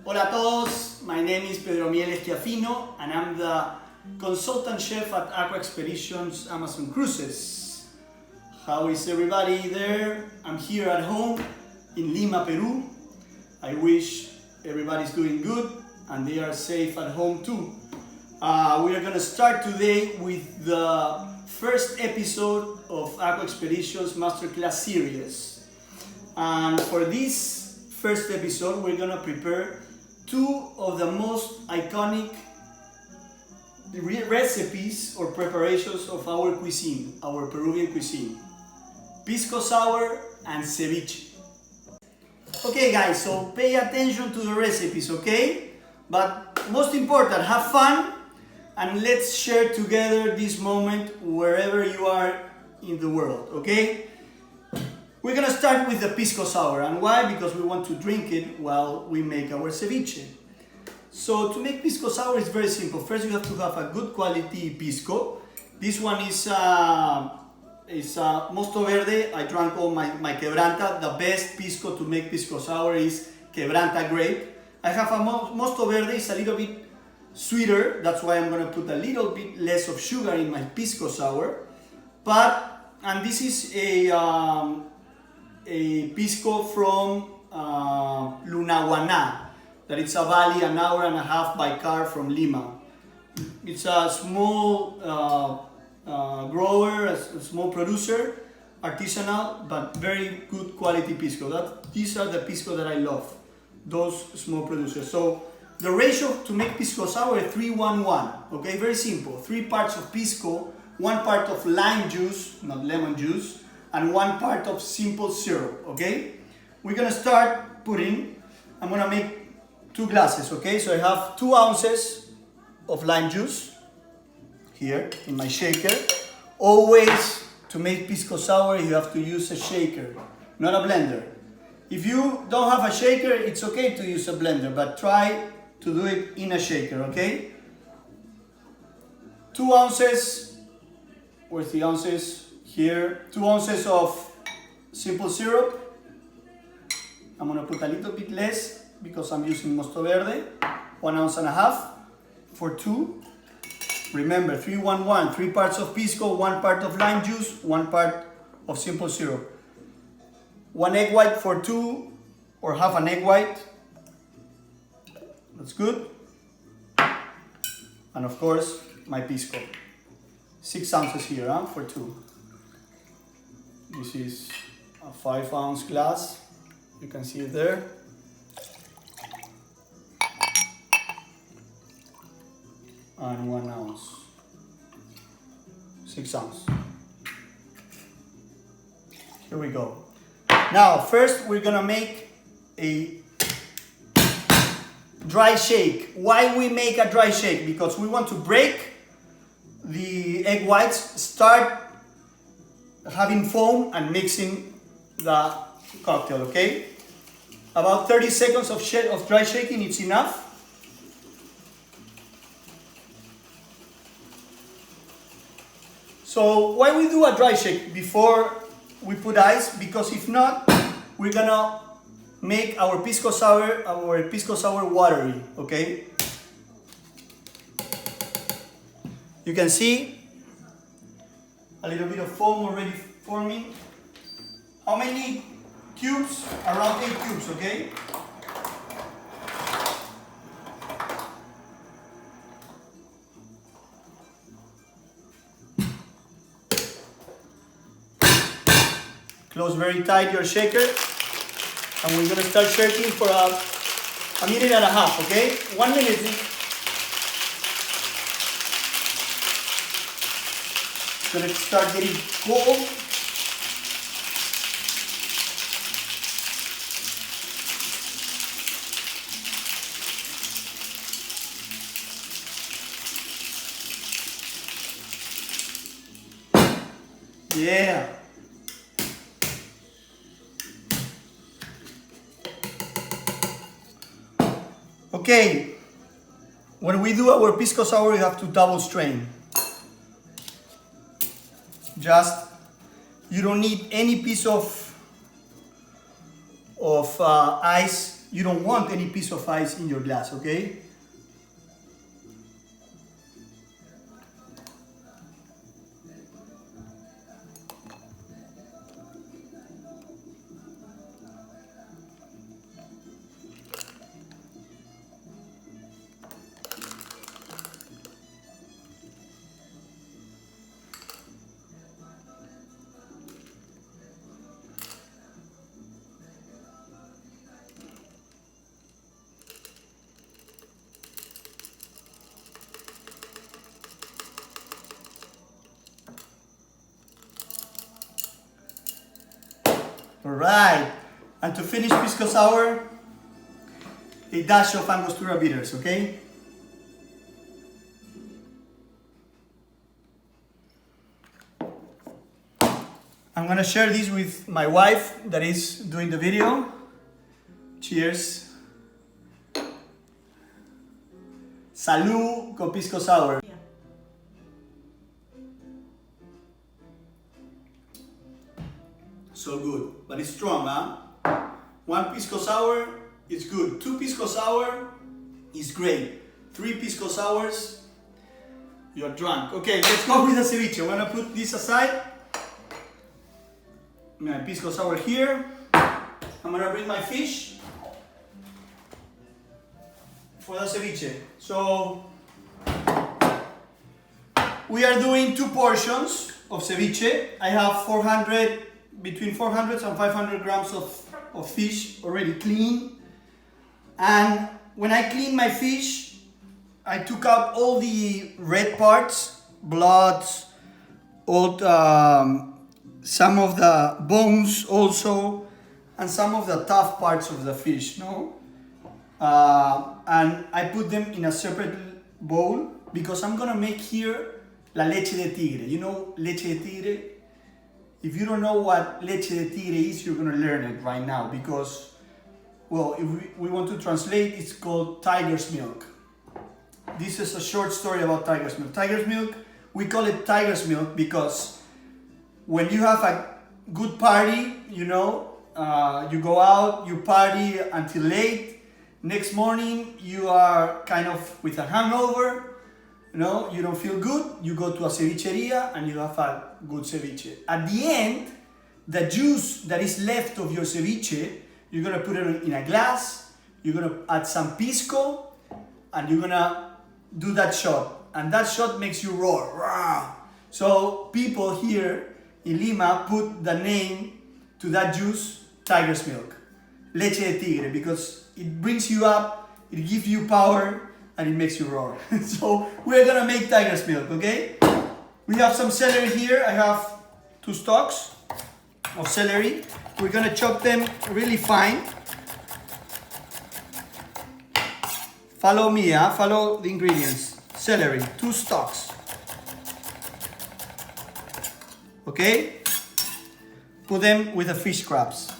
Hola a todos, my name is Pedro Miguel Schiaffino and I'm the consultant chef at Aqua Expeditions Amazon Cruises. How is everybody there? I'm here at home in Lima, Peru. I wish everybody's doing good and they are safe at home too. We are going to start today with the first episode of Aqua Expeditions Masterclass series. And for this first episode, we're going to prepare two of the most iconic recipes or preparations of our cuisine, our Peruvian cuisine. Pisco sour and ceviche. Okay guys, so pay attention to the recipes, okay? But most important, have fun and let's share together this moment wherever you are in the world, okay? We're gonna start with the pisco sour, and why? Because we want to drink it while we make our ceviche. So to make pisco sour is very simple. First you have to have a good quality pisco. This one is Mosto Verde. I drank all my quebranta. The best pisco to make pisco sour is quebranta grape. I have a Mosto Verde. It's a little bit sweeter. That's why I'm gonna put a little bit less of sugar in my pisco sour. And this is a pisco from Lunahuaná, that it's a valley an hour and a half by car from Lima. It's a small grower, a small producer, artisanal, but very good quality pisco. These are the pisco that I love, those small producers. So the ratio to make pisco sour is 3-1-1, okay, very simple. 3 parts of pisco, 1 part of lime juice, not lemon juice, and 1 part of simple syrup, okay? We're gonna start putting, I'm gonna make 2 glasses, okay? So I have 2 ounces of lime juice here in my shaker. Always, to make pisco sour, you have to use a shaker, not a blender. If you don't have a shaker, it's okay to use a blender, but try to do it in a shaker, okay? 2 ounces, where's the ounces? Here, 2 ounces of simple syrup. I'm gonna put a little bit less because I'm using Mosto Verde. 1.5 ounces for 2. Remember, 3-1-1, 3 parts of pisco, 1 part of lime juice, 1 part of simple syrup. 1 egg white for 2, or half an egg white. That's good. And of course, my pisco. 6 ounces here, for 2. This is a 5-ounce glass. You can see it there. And 1 ounce. 6 ounces. Here we go. Now, first we're gonna make a dry shake. Why we make a dry shake? Because we want to break the egg whites, start having foam and mixing the cocktail, okay? About 30 seconds of dry shaking, it's enough. So why we do a dry shake before we put ice? Because if not, we're gonna make our pisco sour watery, okay? You can see a little bit of foam already forming. How many cubes? Around 8 cubes, okay? Close very tight your shaker. And we're gonna start shaking for a minute and a half, okay? 1 minute. It's gonna start getting cold. Yeah. Okay. When we do our pisco sour, you have to double strain. You don't need any piece of ice you don't want any piece of ice in your glass, okay? Alright, and to finish pisco sour, a dash of Angostura bitters, okay? I'm gonna share this with my wife that is doing the video. Cheers. Salud con pisco sour. So good, but it's strong, huh? One pisco sour is good. Two pisco sour is great. Three pisco sours, you're drunk. Okay, let's go with the ceviche. I'm gonna put this aside. My pisco sour here. I'm gonna bring my fish for the ceviche. So we are doing 2 portions of ceviche. I have between 400 and 500 grams of fish already clean. And when I clean my fish, I took out all the red parts, blood, all some of the bones also, and some of the tough parts of the fish, no? And I put them in a separate bowl because I'm gonna make here la leche de tigre. You know leche de tigre? If you don't know what leche de tigre is, you're gonna learn it right now because, well, if we want to translate, it's called tiger's milk. This is a short story about tiger's milk. Tiger's milk, we call it tiger's milk because when you have a good party, you know, you go out, you party until late, next morning you are kind of with a hangover, you know, you don't feel good, you go to a cevicheria and you have a good ceviche. At the end, the juice that is left of your ceviche, you're gonna put it in a glass, you're gonna add some pisco, and you're gonna do that shot. And that shot makes you roar. So people here in Lima put the name to that juice, tiger's milk, leche de tigre, because it brings you up, it gives you power, and it makes you roar. So we're gonna make tiger's milk, okay? We have some celery here. I have 2 stalks of celery. We're gonna chop them really fine. Follow me, follow the ingredients. Celery, 2 stalks. Okay? Put them with the fish scraps.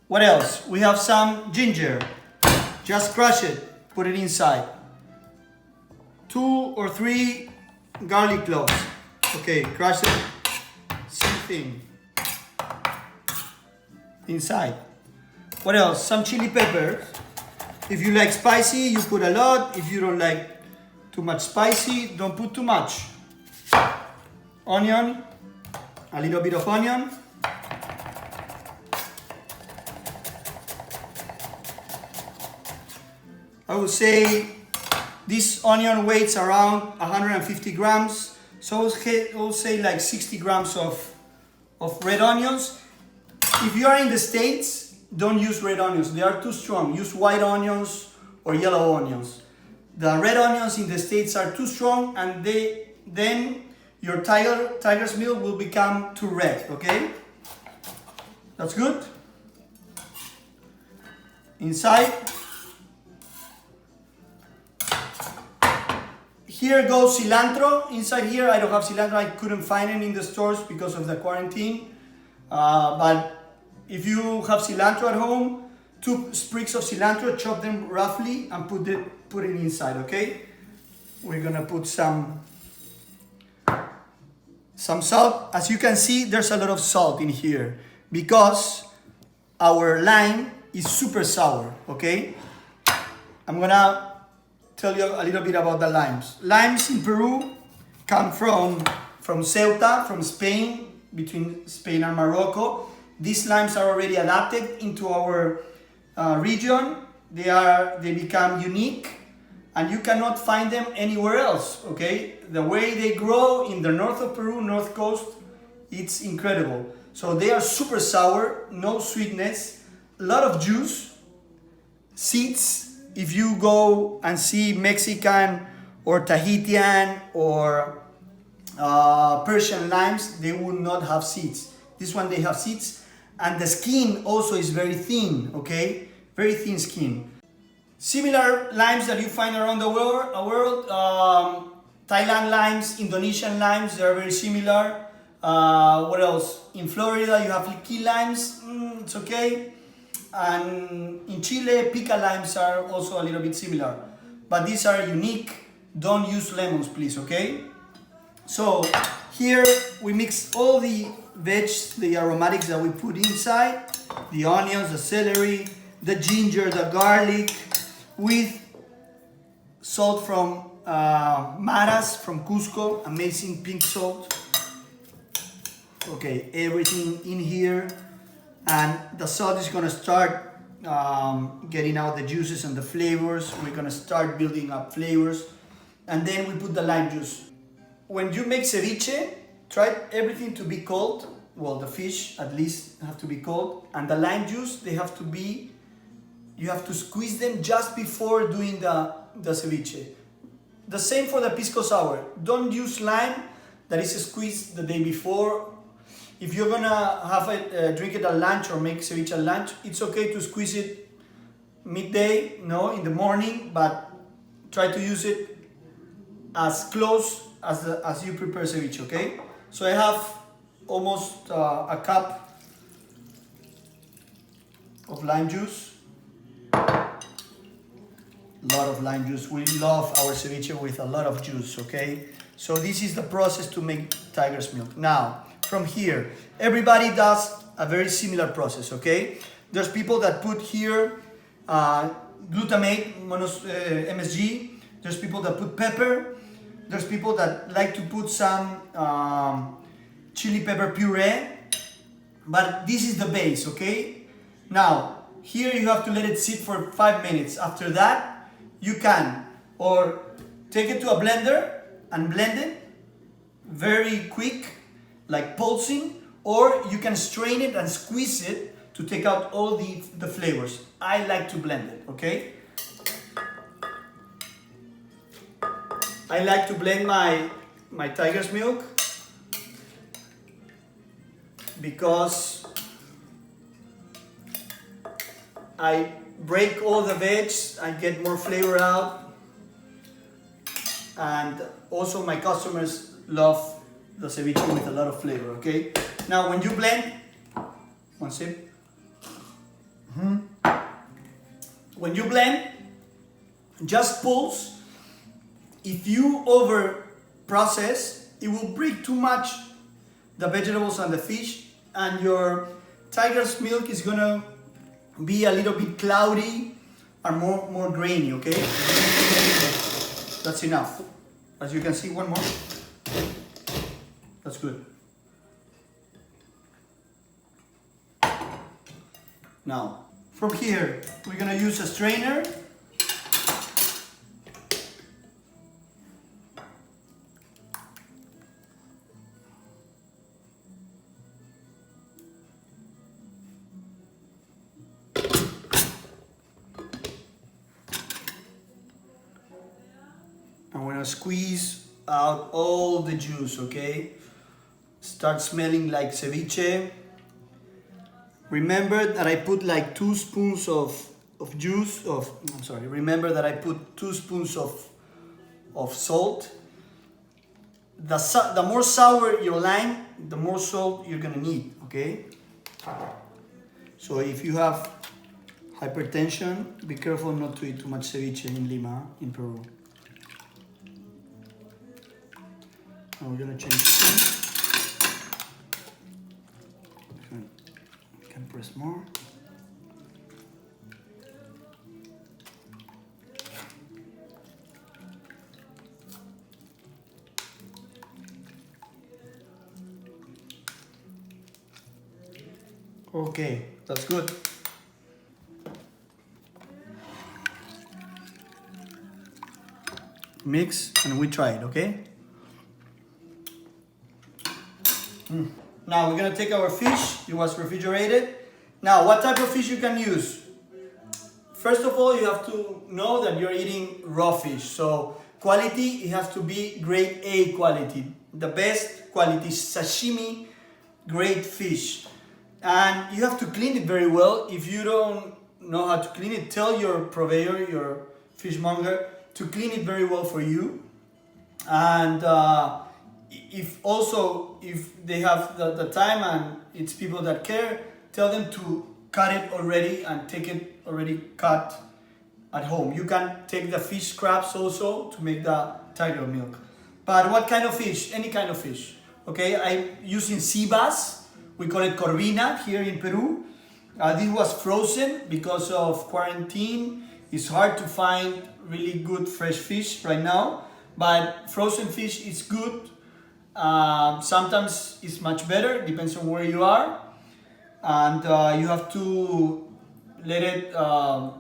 What else? We have some ginger. Just crush it, put it inside. 2 or 3 garlic cloves. Okay, crush it. Same thing. Inside. What else? Some chili peppers. If you like spicy, you put a lot. If you don't like too much spicy, don't put too much. Onion, a little bit of onion. I would say this onion weighs around 150 grams. So I would say like 60 grams of red onions. If you are in the States, don't use red onions. They are too strong. Use white onions or yellow onions. The red onions in the States are too strong, and then your tiger's milk will become too red, okay? That's good. Inside. Here goes cilantro. Inside here, I don't have cilantro. I couldn't find it in the stores because of the quarantine. But if you have cilantro at home, 2 sprigs of cilantro, chop them roughly and put it inside, okay? We're gonna put some some salt. As you can see, there's a lot of salt in here because our lime is super sour, okay? I'm gonna tell you a little bit about the limes. Limes in Peru come from Ceuta, from Spain, between Spain and Morocco. These limes are already adapted into our region. They become unique, and you cannot find them anywhere else, okay? The way they grow in the north of Peru, north coast, it's incredible. So they are super sour, no sweetness, a lot of juice, seeds. If you go and see Mexican or Tahitian or Persian limes, they will not have seeds. This one, they have seeds, and the skin also is very thin, okay? Very thin skin. Similar limes that you find around the world, Thailand limes, Indonesian limes, they are very similar. What else? In Florida you have key limes, it's okay. And in Chile, pica limes are also a little bit similar. But these are unique. Don't use lemons, please, okay? So here we mix all the the aromatics that we put inside, the onions, the celery, the ginger, the garlic, with salt from Maras, from Cusco, amazing pink salt. Okay, everything in here, and the salt is gonna start getting out the juices and the flavors. We're gonna start building up flavors, and then we put the lime juice. When you make ceviche, try everything to be cold. Well, the fish at least have to be cold, and the lime juice, they have to be, you have to squeeze them just before doing the ceviche. The same for the pisco sour. Don't use lime that is squeezed the day before. If you're gonna have it, drink it at lunch or make ceviche at lunch, it's okay to squeeze it midday, in the morning, but try to use it as close as you prepare ceviche, okay? So I have almost a cup of lime juice. A lot of lime juice. We love our ceviche with a lot of juice, okay? So this is the process to make tiger's milk. Now, from here, everybody does a very similar process, okay? There's people that put here glutamate, MSG. There's people that put pepper. There's people that like to put some chili pepper puree. But this is the base, okay? Now, here you have to let it sit for 5 minutes. After that, you can or take it to a blender and blend it very quick, like pulsing, or you can strain it and squeeze it to take out all the flavors. I like to blend it, okay? I like to blend my tiger's milk because I break all the veg, I get more flavor out, and also my customers love the ceviche with a lot of flavor, okay? Now when you blend, one sip. When you blend, just pulse. If you over process, it will break too much the vegetables and the fish, and your tiger's milk is gonna be a little bit cloudy and more grainy, okay? That's enough. As you can see, one more. That's good. Now, from here, we're gonna use a strainer. I'm gonna squeeze out all the juice, okay? Start smelling like ceviche. Remember that I put like 2 spoons remember that I put 2 spoons of salt. The more sour your lime, the more salt you're gonna need, okay? So if you have hypertension, be careful not to eat too much ceviche in Lima, in Peru. Now we're gonna change the spoon. press more. Okay, that's good. Mix and we try it, okay? Now we're gonna take our fish. It was refrigerated. Now, what type of fish you can use? First of all, you have to know that you're eating raw fish. So quality, it has to be grade A quality. The best quality sashimi, grade fish. And you have to clean it very well. If you don't know how to clean it, tell your purveyor, your fishmonger, to clean it very well for you. And if they have the time and it's people that care, tell them to cut it already and take it already cut at home. You can take the fish scraps also to make the tiger milk. But what kind of fish? Any kind of fish. Okay, I'm using sea bass. We call it corvina here in Peru. This was frozen because of quarantine. It's hard to find really good fresh fish right now, but frozen fish is good. Sometimes it's much better, depends on where you are. And you have to let it thaw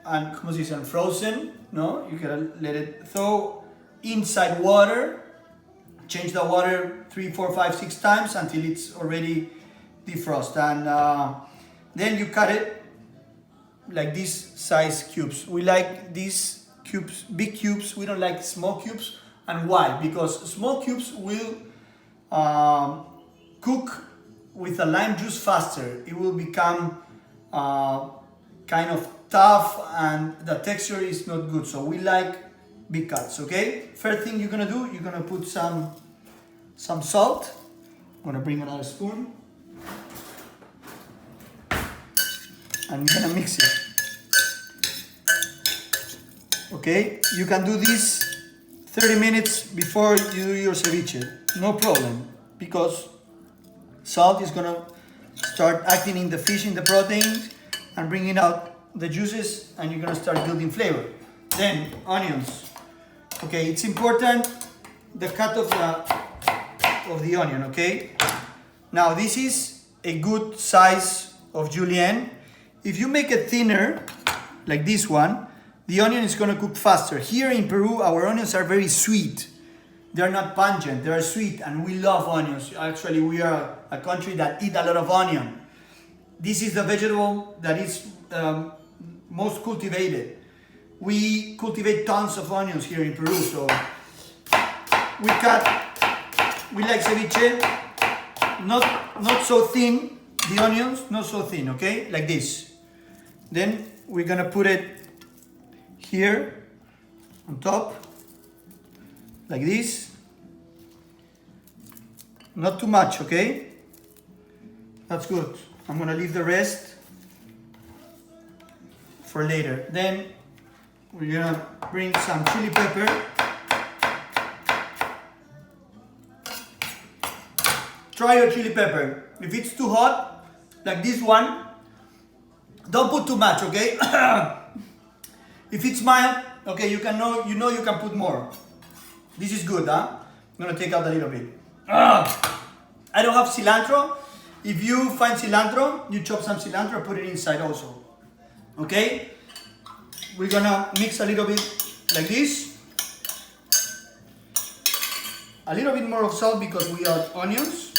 and como se dice, frozen, no? You can let it thaw inside water. Change the water 3, 4, 5, 6 times until it's already defrost. And then you cut it like this size cubes. We like these cubes, big cubes. We don't like small cubes. And why? Because small cubes will cook with a lime juice faster. It will become kind of tough and the texture is not good. So we like big cuts, okay? First thing you're gonna do, you're gonna put some salt. I'm gonna bring another spoon. And you're gonna mix it. Okay, you can do this 30 minutes before you do your ceviche, no problem, because salt is gonna start acting in the fish, in the protein, and bringing out the juices, and you're gonna start building flavor. Then onions. Okay, it's important the cut of the onion. Okay. Now this is a good size of julienne. If you make it thinner, like this one, the onion is gonna cook faster. Here in Peru, our onions are very sweet. They're not pungent, they're sweet, and we love onions. Actually, we are a country that eat a lot of onion. This is the vegetable that is most cultivated. We cultivate tons of onions here in Peru, so we like ceviche, not so thin, the onions, not so thin, okay? Like this. Then we're gonna put it here on top, like this. Not too much, okay? That's good. I'm gonna leave the rest for later. Then we're gonna bring some chili pepper. Try your chili pepper. If it's too hot, like this one, don't put too much, okay? If it's mild, okay, you can put more. This is good, huh? I'm gonna take out a little bit. I don't have cilantro. If you find cilantro, you chop some cilantro, put it inside also. Okay? We're gonna mix a little bit like this. A little bit more of salt because we add onions.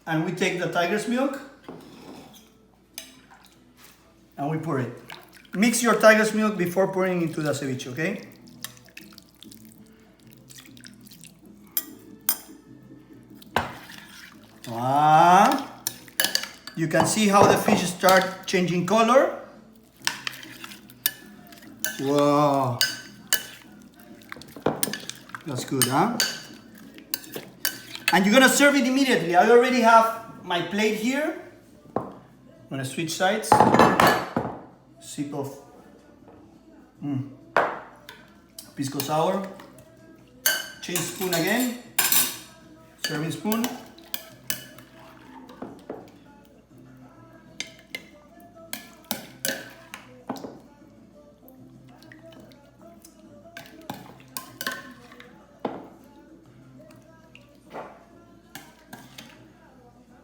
And we take the tiger's milk and we pour it. Mix your tiger's milk before pouring into the ceviche, okay? You can see how the fish start changing color. Wow. That's good, huh? And you're gonna serve it immediately. I already have my plate here. I'm gonna switch sides. Sip of pisco sour. Change spoon again. serving spoon.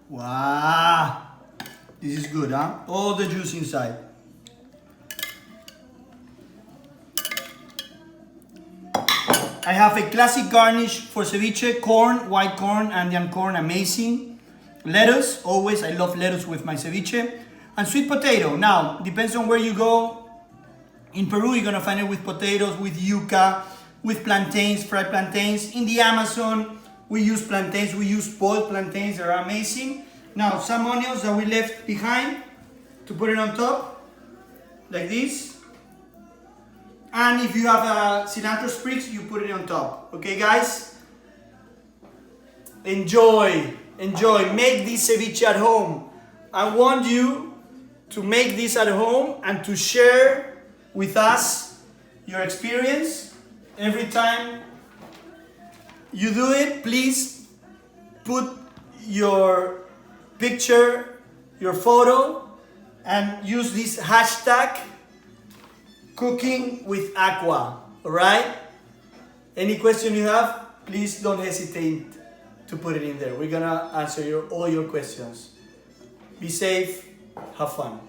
Wow, this is good, huh? All the juice inside. I have a classic garnish for ceviche: corn, white corn, Andean corn, amazing. Lettuce, always, I love lettuce with my ceviche. And sweet potato. Now, depends on where you go. In Peru, you're gonna find it with potatoes, with yuca, with plantains, fried plantains. In the Amazon, we use plantains, we use boiled plantains, they're amazing. Now, some onions that we left behind to put it on top, like this. And if you have cilantro sprigs, you put it on top. Okay, guys? Enjoy, enjoy. Make this ceviche at home. I want you to make this at home and to share with us your experience. Every time you do it, please put your picture, your photo, and use this hashtag cooking with Aqua. All right? Any question you have, please don't hesitate to put it in there. We're gonna answer all your questions. Be safe, have fun.